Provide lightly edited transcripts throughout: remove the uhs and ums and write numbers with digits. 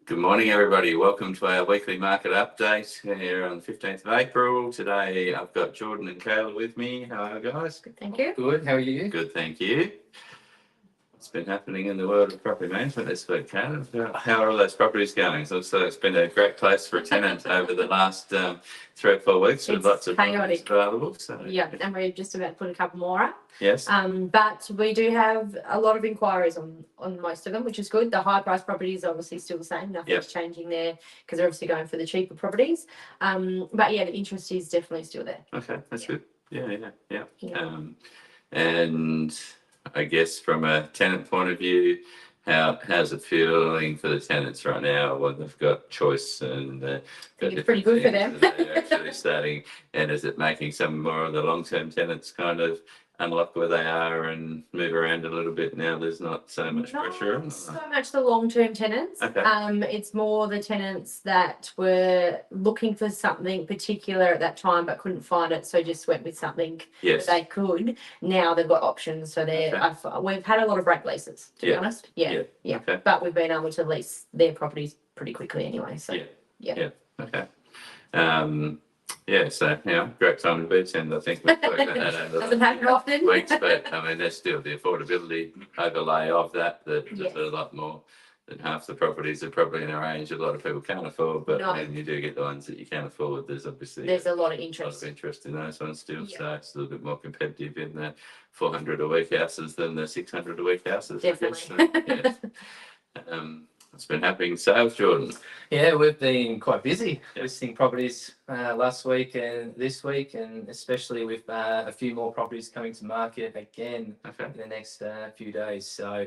Good morning, everybody. Welcome to our weekly market update here on the 15th of April. Today, I've got Jordan and Kayla with me. Hello, guys. Good, thank you. Good, how are you? Good, thank you. What's been happening in the world of property management this week, Kayla? How are all those properties going? So it's been a great place for a tenant over the last 3 or 4 weeks with It's lots of properties chaotic. available. So Yeah, and we're just about to put a couple more up. yes, But we do have a lot of inquiries on most of them, which is good. The high price properties are obviously still the same. Nothing's changing there because they're obviously going for the cheaper properties. But yeah, the interest is definitely still there. okay, that's good. Yeah. Yeah. And I guess from a tenant point of view, how's it feeling for the tenants right now when they've got choice and I think it's pretty good for them. they're actually starting, and is it making some more of the long-term tenants kind of unlock where they are and move around a little bit now? There's not so much pressure. Not so much the long-term tenants. Okay. It's more the tenants that were looking for something particular at that time but couldn't find it, so just went with something Yes. that they could. Now they've got options, so we've had a lot of break leases, to be honest. Yeah. Okay. But we've been able to lease their properties pretty quickly anyway. So Okay. So great time to be a tenant. I think we've spoken about that over the doesn't happen often. weeks, but I mean, there's still the affordability overlay of that. There's Yes. a lot more than half the properties are probably in a range a lot of people can't afford, but No. when you do get the ones that you can afford, there's obviously There's a lot of a lot interest. of interest in those ones still. Yeah. So it's a little bit more competitive in the 400 a week houses than the 600 a week houses. I guess. Definitely. So, yeah. What's been happening sales, Jordan? Yeah, we've been quite busy Yeah. listing properties last week and this week, and especially with a few more properties coming to market again Okay. in the next few days. So,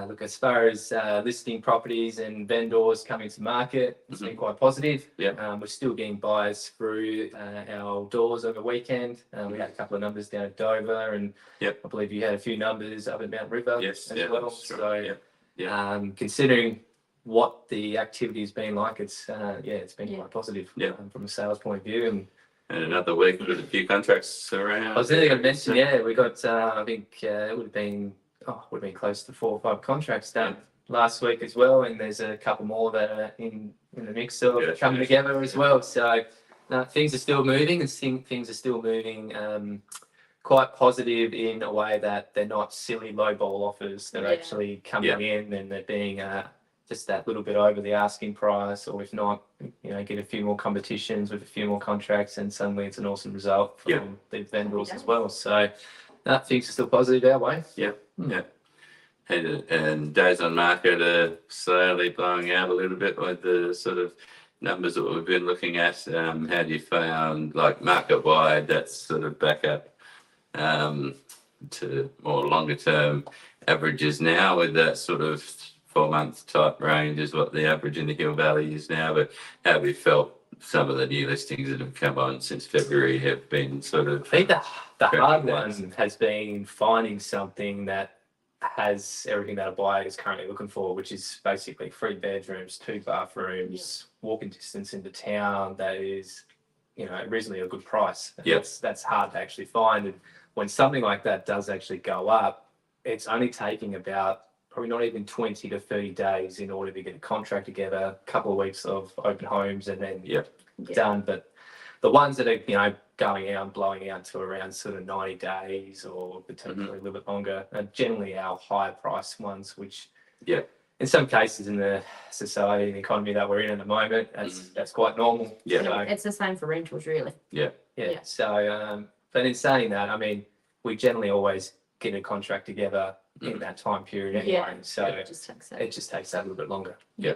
look, as far as listing properties and vendors coming to market, it's been quite positive. Yeah. We're still getting buyers through our doors over the weekend. We had a couple of numbers down at Dover, and Yep. I believe you had a few numbers up at Mount River Yes. as Yeah. well. That's right. So, Yeah. considering what the activity's been like, it's been Yeah. quite positive from a sales point of view. And another week with a few contracts around. I was really going to mention, we got I think it would have been close to 4 or 5 contracts done last week as well, and there's a couple more that are in the mix of coming together as well. So things are still moving, and things are still moving quite positive in a way that they're not silly low ball offers. They're actually coming in, and they're being just that little bit over the asking price, or if not, get a few more competitions with a few more contracts, and suddenly it's an awesome result from the vendors as well. So things are still positive our way. Yeah. And days on market are slowly blowing out a little bit with the sort of numbers that we've been looking at. How do you found, like, market wide, that's sort of back up to more longer term averages now, with that sort of 4-month type range is what the average in the Hill Valley is now. But how have you felt some of the new listings that have come on since February have been sort of? I think the hard one has been finding something that has everything that a buyer is currently looking for, which is basically 3 bedrooms, 2 bathrooms, walking distance into town, that is, reasonably a good price. That's hard to actually find. And when something like that does actually go up, it's only taking about probably not even 20 to 30 days in order to get a contract together, a couple of weeks of open homes, and then done. But the ones that are going out and blowing out to around sort of 90 days or potentially a little bit longer are generally our higher price ones, which in some cases in the society and economy that we're in at the moment, that's quite normal. So, It's the same for rentals, really. So, but in saying that, I mean, we generally always get a contract together in that time period anyway. So it just takes that a little bit longer. Yeah,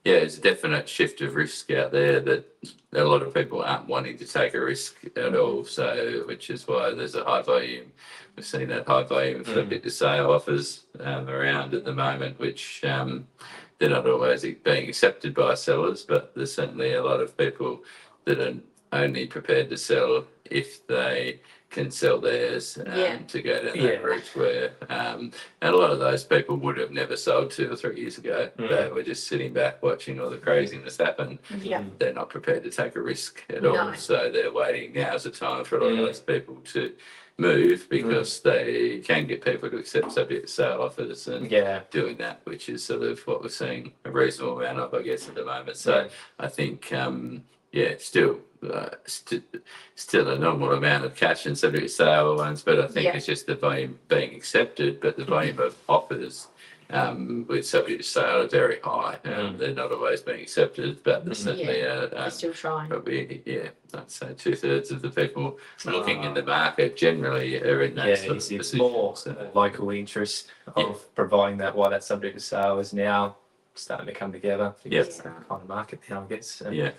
it's a definite shift of risk out there that a lot of people aren't wanting to take a risk at all. So, which is why there's a high volume. We've seen that high volume flip it to sale offers around at the moment, which they're not always being accepted by sellers, but there's certainly a lot of people that are only prepared to sell if they can sell theirs to go down that route where and a lot of those people would have never sold 2 or 3 years ago. They were just sitting back watching all the craziness happen. They're not prepared to take a risk at all, so they're waiting. Now's the time for a lot of those people to move because they can get people to accept subject sale offers and Yeah. doing that, which is sort of what we're seeing a reasonable amount of, I guess, at the moment. So I think, still a normal amount of cash and subject sale ones, but I think Yeah. it's just the volume being accepted, but the volume of offers with subject sale are very high. They're not always being accepted, but there's certainly They're still trying. probably, I'd say 2/3 of the people looking in the market generally are in that Yeah, sort of it's position. more So, local interest of providing that, why that subject to sale is now starting to come together. Because Yep. it's that kind of market now, I guess. And, yeah.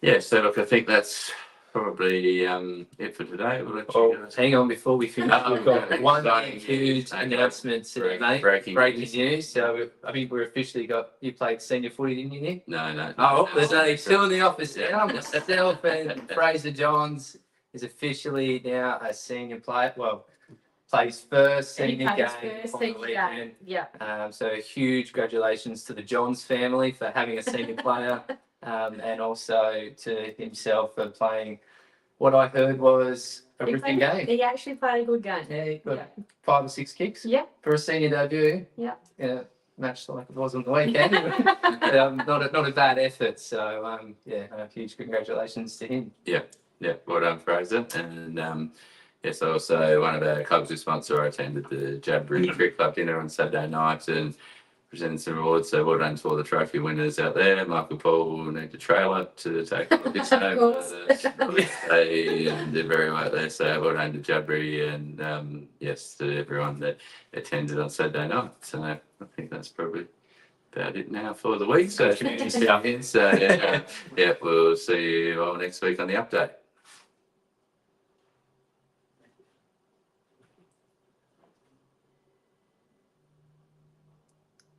yeah. So look, I think that's probably it for today. We'll let you Oh, guys- hang on, before we finish, Oh, we've got okay. one Exciting huge news. Okay. announcement today, mate. Breaking News. So I think we're officially you played senior footy, didn't you, Nick? No. Oh, there's only two in the office now. Myself and Fraser Johns is officially now a senior player. Well, plays first He senior plays game first on the senior weekend. game. Yeah. So huge congratulations to the Johns family for having a senior player, and also to himself for playing what I heard was a He ripping played- game. He actually played a good game. Yeah, he got Yeah. 5 or 6 kicks Yeah. for a senior debut. Yeah. Yeah, match like it was on the weekend. Not a bad effort. So huge congratulations to him. Yeah, well done, Fraser. And yes, also one of our clubs who sponsor, I attended the Jabberoo Cricket Club dinner on Saturday night and presented some awards. So well done to all the trophy winners out there. Michael Paul will need a trailer to take on this Of home course. they did very well there. So well done to Jabberoo and yes, to everyone that attended on Saturday night. So I think that's probably about it now for the week. So, Community stuff. so we'll see you all next week on the update.